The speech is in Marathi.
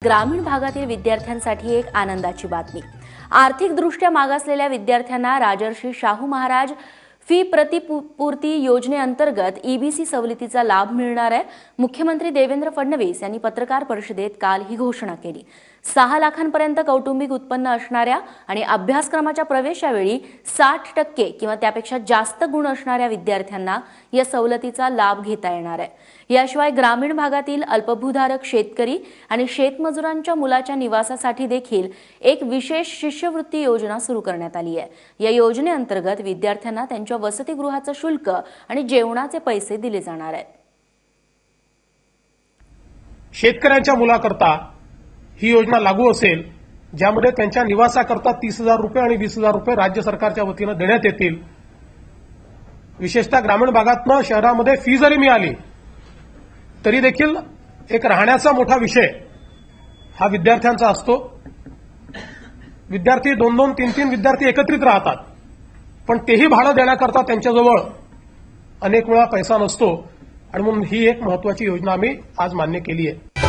ग्रामीण भागातील विद्यार्थ्यांसाठी एक आनंदाची बातमी। आर्थिकदृष्ट्या मागासलेल्या विद्यार्थ्यांना राजर्षी शाहू महाराज फी प्रतिपूर्ती योजनेअंतर्गत ईबीसी सवलतीचा लाभ मिळणार आहे। मुख्यमंत्री देवेंद्र फडणवीस यांनी पत्रकार परिषदेत काल ही घोषणा केली। 6 लाखांपर्यंत कौटुंबिक उत्पन्न असणाऱ्या आणि अभ्यासक्रमाच्या प्रवेशावेळी 60% किंवा त्यापेक्षा जास्त गुण असणाऱ्या विद्यार्थ्यांना या सवलतीचा लाभ घेता येणार आहे। याशिवाय ग्रामीण भागातील अल्पभूधारक शेतकरी आणि शेतमजुरांच्या मुलाच्या निवासासाठी देखील एक विशेष शिष्यवृत्ती योजना सुरू करण्यात आली आहे। या योजनेअंतर्गत विद्यार्थ्यांना त्यांच्या वसतिगृहाचे शुल्क आणि जेवणाचे पैसे दिले जाणार आहेत। शेतकऱ्यांच्या मुलाकरता ही योजना लागू असेल, ज्यामध्ये त्यांच्या निवासाकरता 30,000 रुपये आणि 20,000 रुपये राज्य सरकारच्या वतीने देण्यात येतील। विशेषतः ग्रामीण भागातनं शहरामध्ये फी जरी मिळाली तरी देखील एक राहण्याचा मोठा विषय हा विद्यार्थ्यांचा असतो। विद्यार्थी 2-2, 3-3 विद्यार्थी एकत्रित राहतात, पण तेही भाडं देण्याकरता त्यांच्याजवळ अनेक वेळा पैसा नसतो आणि म्हणून ही एक महत्त्वाची योजना आम्ही आज मान्य केली आहे।